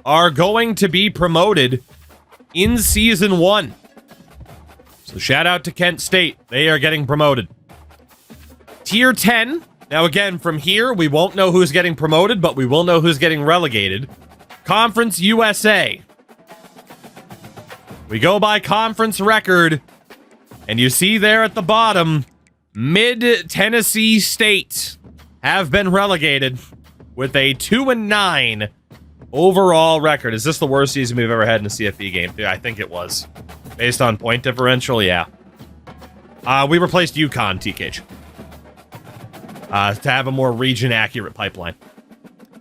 are going to be promoted in Season 1. So shout out to Kent State. They are getting promoted. Tier 10. Now again, from here, we won't know who's getting promoted, but we will know who's getting relegated. Conference USA. We go by conference record, and you see there at the bottom, Mid-Tennessee State have been relegated with a 2-9 overall record. Is this the worst season we've ever had in a CFB game? Yeah, I think it was. Based on point differential, yeah. We replaced UConn, TKH. To have a more region-accurate pipeline.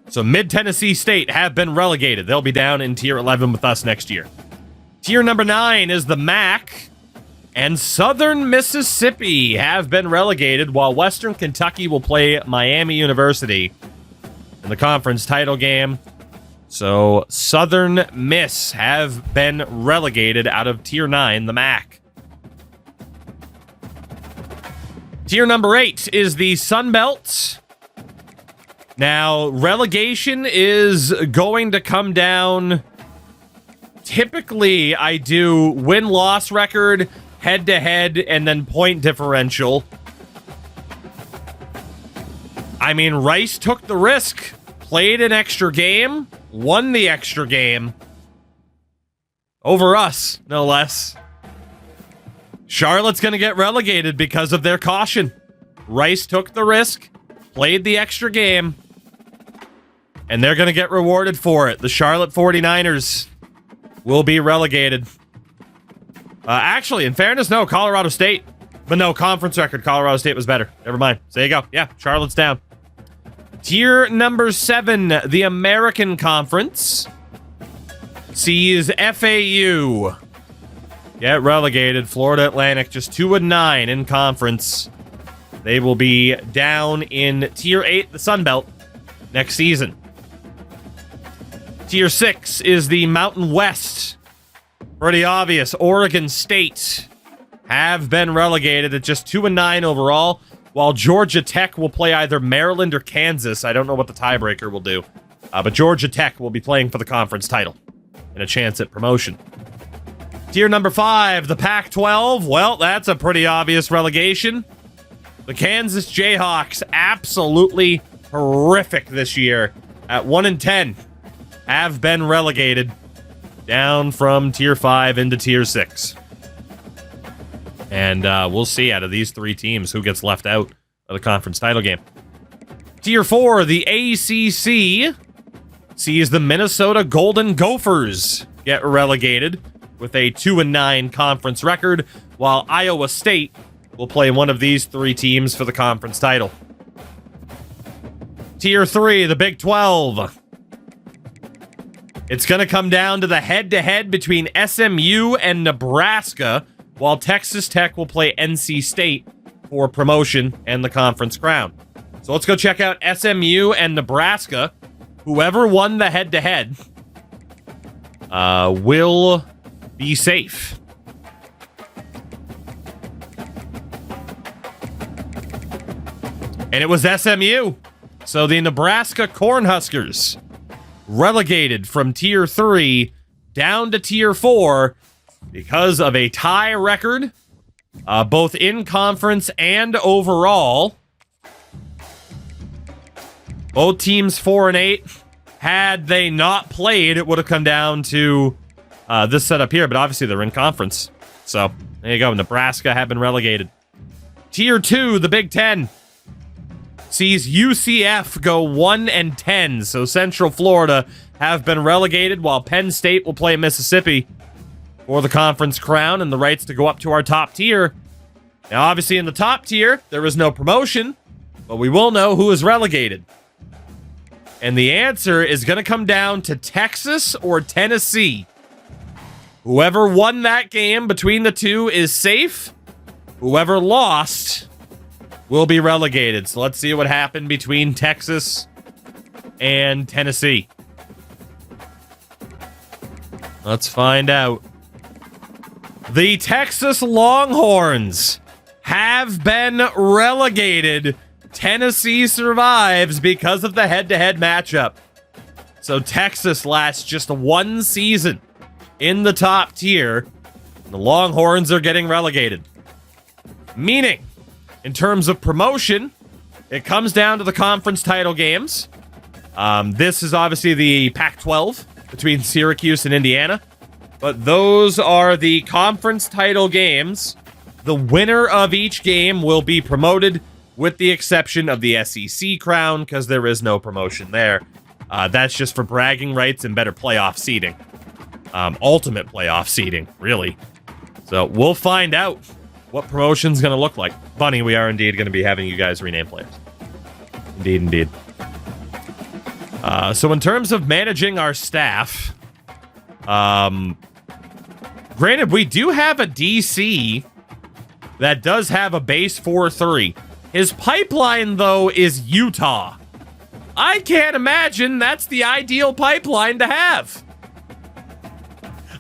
So Mid-Tennessee State have been relegated. They'll be down in Tier 11 with us next year. Tier number 9 is the MAC, and Southern Mississippi have been relegated, while Western Kentucky will play Miami University in the conference title game. So Southern Miss have been relegated out of Tier 9, the MAC. Tier number 8 is the Sun Belt. Now, relegation is going to come down. Typically, I do win-loss record, head-to-head, and then point differential. I mean, Rice took the risk, played an extra game, won the extra game. Over us, no less. Charlotte's going to get relegated because of their caution. Rice took the risk, played the extra game, and they're going to get rewarded for it. The Charlotte 49ers will be relegated. Actually, in fairness, no, Colorado State. But no, conference record, Colorado State was better. Never mind. So there you go. Yeah, Charlotte's down. Tier number 7, the American Conference, sees FAU get relegated. Florida Atlantic just 2-9 in conference. They will be down in Tier 8, the Sun Belt, next season. Tier 6 is the Mountain West. Pretty obvious. Oregon State have been relegated at just 2-9 overall, while Georgia Tech will play either Maryland or Kansas. I don't know what the tiebreaker will do. But Georgia Tech will be playing for the conference title and a chance at promotion. Tier number 5, the Pac-12. Well, that's a pretty obvious relegation. The Kansas Jayhawks, absolutely horrific this year, at 1-10, have been relegated down from Tier 5 into Tier 6. And we'll see out of these 3 teams who gets left out of the conference title game. Tier 4, the ACC, sees the Minnesota Golden Gophers get relegated with a 2-9 conference record, while Iowa State will play one of these 3 teams for the conference title. Tier 3, the Big 12. It's going to come down to the head-to-head between SMU and Nebraska, while Texas Tech will play NC State for promotion and the conference crown. So let's go check out SMU and Nebraska. Whoever won the head-to-head will be safe. And it was SMU. So the Nebraska Cornhuskers relegated from Tier 3 down to Tier 4 because of a tie record, both in conference and overall. Both teams 4-8. Had they not played, it would have come down to this setup here, but obviously they're in conference. So there you go. Nebraska have been relegated. Tier 2, the Big 10, sees UCF go 1-10. So Central Florida have been relegated, while Penn State will play Mississippi for the conference crown and the rights to go up to our top tier. Now, obviously, in the top tier, there is no promotion, but we will know who is relegated. And the answer is going to come down to Texas or Tennessee. Whoever won that game between the two is safe. Whoever lost will be relegated. So let's see what happened between Texas and Tennessee. Let's find out. The Texas Longhorns have been relegated. Tennessee survives because of the head-to-head matchup. So Texas lasts just 1 season in the top tier. The Longhorns are getting relegated. Meaning, in terms of promotion, it comes down to the conference title games. This is obviously the Pac-12 between Syracuse and Indiana. But those are the conference title games. The winner of each game will be promoted, with the exception of the SEC crown, because there is no promotion there. That's just for bragging rights and better playoff seeding. Ultimate playoff seeding, really. So we'll find out what promotion's going to look like. Funny, we are indeed going to be having you guys rename players. Indeed. So in terms of managing our staff, Granted, we do have a DC that does have a base 4-3. His pipeline, though, is Utah. I can't imagine that's the ideal pipeline to have.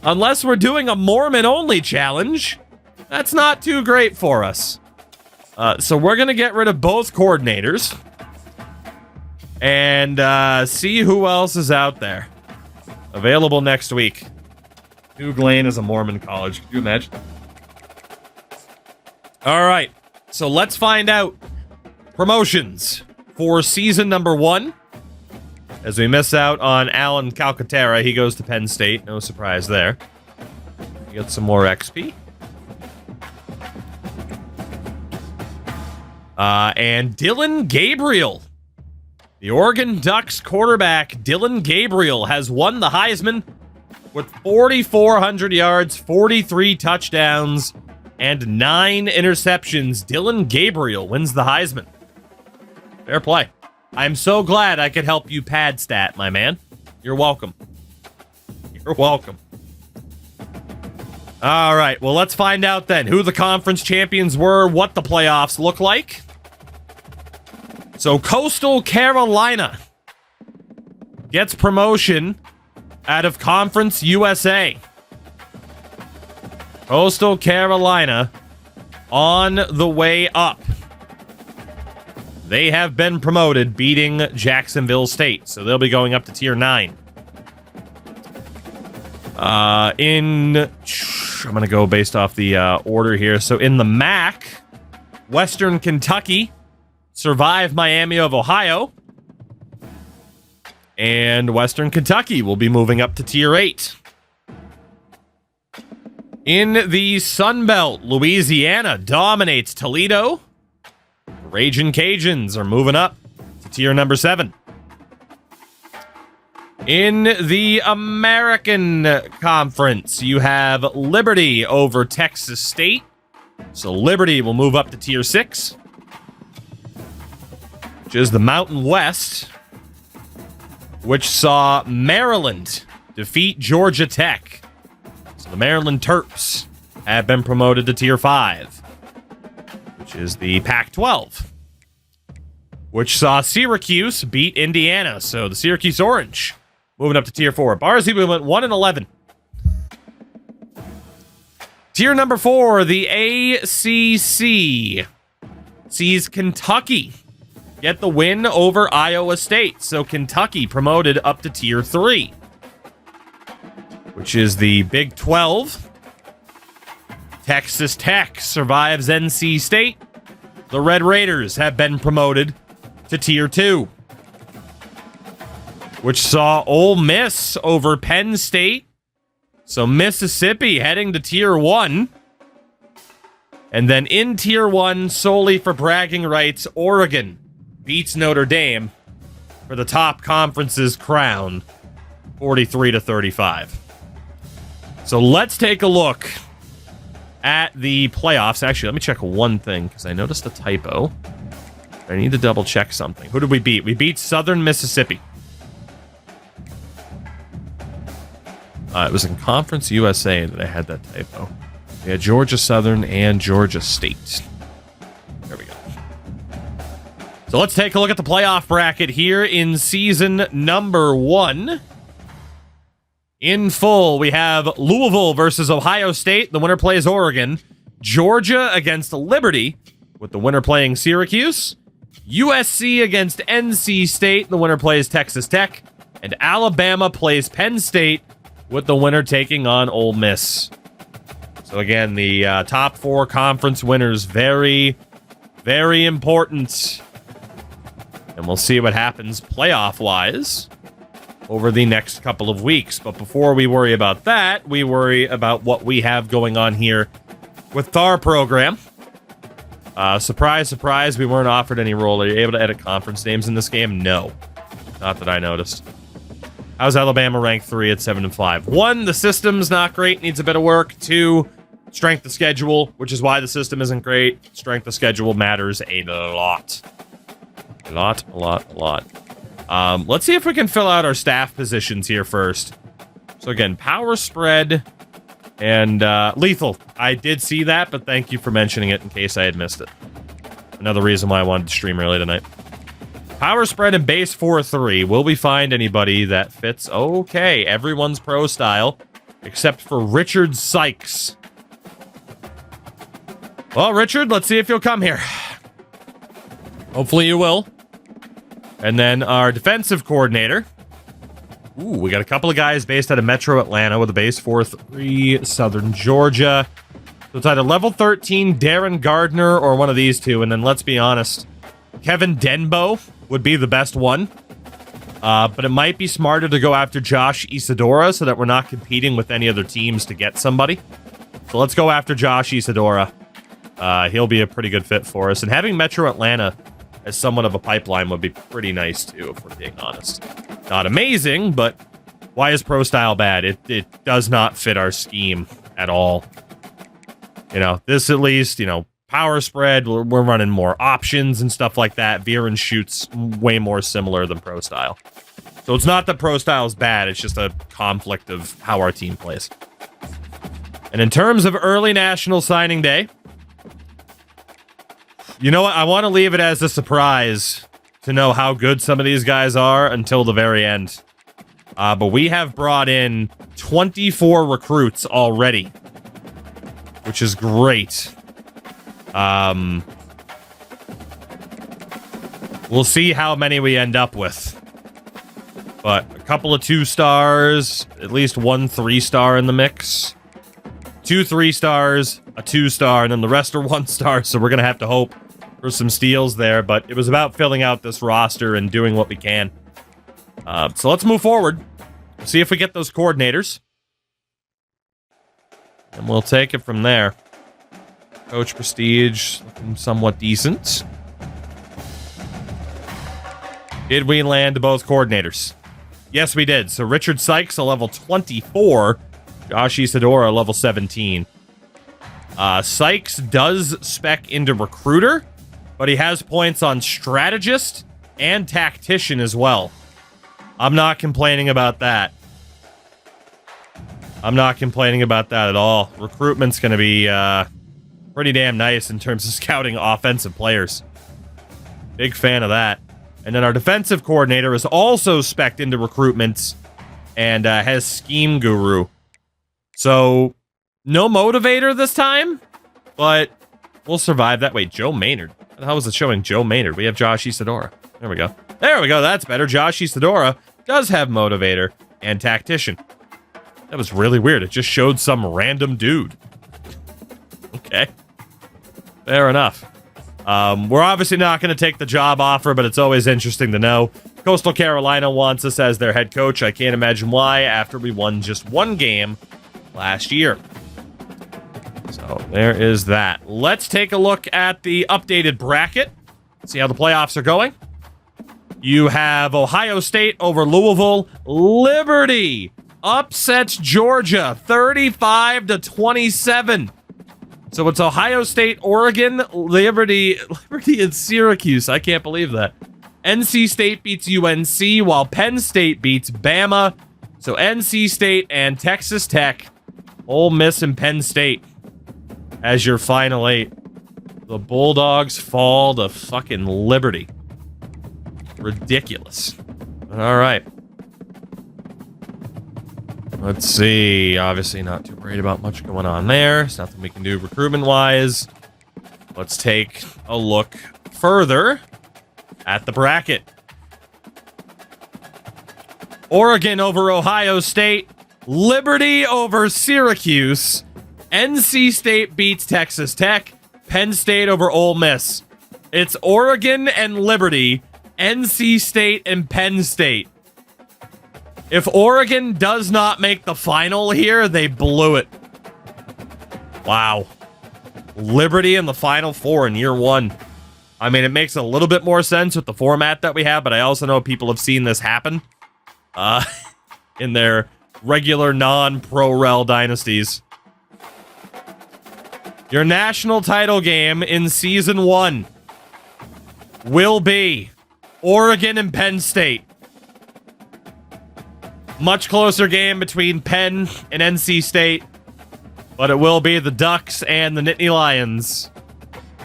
Unless we're doing a Mormon-only challenge, that's not too great for us. So we're going to get rid of both coordinators and see who else is out there. Available next week. TOUGLANE is a Mormon college. Could you imagine? All right. So let's find out promotions for season number 1. As we miss out on Alan Calcaterra, he goes to Penn State. No surprise there. We get some more XP. And Dylan Gabriel. The Oregon Ducks quarterback, Dylan Gabriel, has won the Heisman with 4,400 yards, 43 touchdowns, and 9 interceptions. Dylan Gabriel wins the Heisman. Fair play. I'm so glad I could help you pad stat, my man. You're welcome. You're welcome. All right, well, let's find out then who the conference champions were, what the playoffs look like. So Coastal Carolina gets promotion out of Conference USA. Coastal Carolina on the way up. They have been promoted, beating Jacksonville State, so they'll be going up to Tier 9. I'm going to go based off the order here. So in the MAC, Western Kentucky survived Miami of Ohio. And Western Kentucky will be moving up to Tier 8. In the Sun Belt, Louisiana dominates Toledo. Ragin' Cajuns are moving up to Tier number 7. In the American Conference, you have Liberty over Texas State. So Liberty will move up to Tier 6. Which is the Mountain West, which saw Maryland defeat Georgia Tech. So the Maryland Terps have been promoted to Tier 5, which is the Pac-12, which saw Syracuse beat Indiana. So the Syracuse Orange moving up to Tier 4. Barnsley went 1-11. Tier number 4, the ACC, sees Kentucky get the win over Iowa State. So Kentucky promoted up to Tier 3, which is the Big 12. Texas Tech survives NC State. The Red Raiders have been promoted to Tier 2, which saw Ole Miss over Penn State. So Mississippi heading to Tier 1. And then in Tier 1, solely for bragging rights, Oregon beats Notre Dame for the top conference's crown, 43-35. So let's take a look at the playoffs. Actually, let me check one thing, because I noticed a typo. I need to double check something. Who did we beat? We beat Southern Mississippi. It was in Conference USA that I had that typo. We had Georgia Southern and Georgia State. There we go. So let's take a look at the playoff bracket here in season number 1. In full, we have Louisville versus Ohio State. The winner plays Oregon. Georgia against Liberty, with the winner playing Syracuse. USC against NC State. The winner plays Texas Tech. And Alabama plays Penn State, with the winner taking on Ole Miss. So again, the top 4 conference winners, very, very important. And we'll see what happens playoff-wise over the next couple of weeks. But before we worry about that, we worry about what we have going on here with our program. Surprise, surprise, we weren't offered any role. Are you able to edit conference names in this game? No. Not that I noticed. How's Alabama ranked 3 at 7-5? 1, the system's not great, needs a bit of work. 2, strength of schedule, which is why the system isn't great. Strength of schedule matters a lot. A lot. Let's see if we can fill out our staff positions here first. So again, power spread And Lethal, I did see that, but thank you for mentioning it in case I had missed it. Another reason why I wanted to stream early tonight. Power spread and base 4-3. Will we find anybody that fits? Okay, everyone's pro style, except for Richard Sykes. Well, Richard, let's see if you'll come here. Hopefully you will. And then our defensive coordinator. Ooh, we got a couple of guys based out of Metro Atlanta with a base 4-3, Southern Georgia. So it's either level 13, Darren Gardner, or one of these two. And then let's be honest, Kevin Denbo would be the best one. But it might be smarter to go after Josh Isadora so that we're not competing with any other teams to get somebody. So let's go after Josh Isadora. He'll be a pretty good fit for us. And having Metro Atlanta as somewhat of a pipeline would be pretty nice too, if we're being honest. Not amazing, but why is pro style bad? It does not fit our scheme at all. You know, this at least, you know, power spread, we're running more options and stuff like that. Viren shoots way more similar than pro style. So it's not that pro style is bad, it's just a conflict of how our team plays. And in terms of early national signing day, you know what? I want to leave it as a surprise to know how good some of these guys are until the very end. But we have brought in 24 recruits already, which is great. We'll see how many we end up with. But a couple of 2-stars, at least 1 3-star in the mix. 2 3-stars, a 2-star, and then the rest are 1-star, so we're going to have to hope for some steals there, but it was about filling out this roster and doing what we can. So let's move forward. See if we get those coordinators. And we'll take it from there. Coach Prestige, looking somewhat decent. Did we land both coordinators? Yes, we did. So Richard Sykes, a level 24. Josh Isadora, level 17. Sykes does spec into recruiter, but he has points on strategist and tactician as well. I'm not complaining about that. I'm not complaining about that at all. Recruitment's going to be pretty damn nice in terms of scouting offensive players. Big fan of that. And then our defensive coordinator is also spec'd into recruitment and has Scheme Guru. So, no motivator this time, but we'll survive that. Wait, Joe Maynard. How was it showing Joe Maynard? We have Josh Isadora. There we go. There we go. That's better. Josh Isadora does have motivator and tactician. That was really weird. It just showed some random dude. Okay. Fair enough. We're obviously not going to take the job offer, but it's always interesting to know. Coastal Carolina wants us as their head coach. I can't imagine why after we won just 1 game last year. So there is that. Let's take a look at the updated bracket. See how the playoffs are going. You have Ohio State over Louisville. Liberty upsets Georgia 35-27. So it's Ohio State, Oregon, Liberty, and Syracuse. I can't believe that. NC State beats UNC, while Penn State beats Bama. So NC State and Texas Tech, Ole Miss and Penn State as your final 8. The Bulldogs fall to fucking Liberty. Ridiculous. All right. Let's see. Obviously not too worried about much going on there. There's nothing we can do recruitment-wise. Let's take a look further at the bracket. Oregon over Ohio State. Liberty over Syracuse. NC State beats Texas Tech. Penn State over Ole Miss. It's Oregon and Liberty. NC State and Penn State. If Oregon does not make the final here, they blew it. Wow. Liberty in the Final Four in year 1. I mean, it makes a little bit more sense with the format that we have, but I also know people have seen this happen in their regular non-pro-rel dynasties. Your national title game in Season 1 will be Oregon and Penn State. Much closer game between Penn and NC State. but it will be the Ducks and the Nittany Lions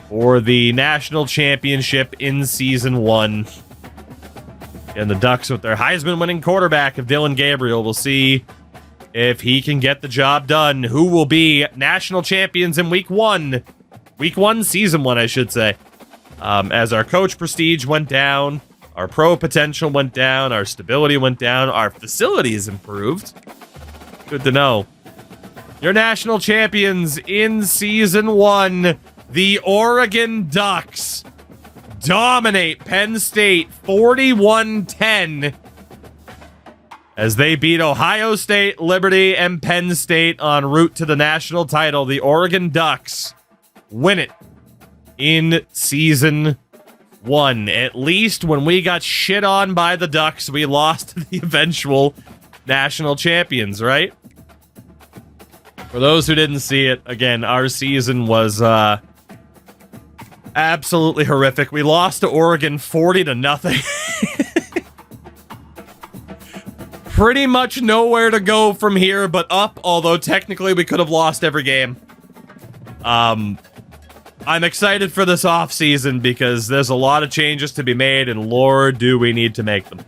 for the national championship in season 1. And the Ducks with their Heisman-winning quarterback of Dylan Gabriel. We'll see if he can get the job done. Who will be national champions in week 1? Week 1, season 1, I should say. As our coach prestige went down, our pro potential went down, our stability went down, our facilities improved. Good to know. Your national champions in season 1, the Oregon Ducks, dominate Penn State 41-10 as they beat Ohio State, Liberty, and Penn State en route to the national title. The Oregon Ducks win it in season 1. At least when we got shit on by the Ducks, we lost to the eventual national champions, right? For those who didn't see it, again, our season was absolutely horrific. We lost to Oregon 40-0. Pretty much nowhere to go from here but up, although technically we could have lost every game. I'm excited for this offseason because there's a lot of changes to be made, and Lord, do we need to make them.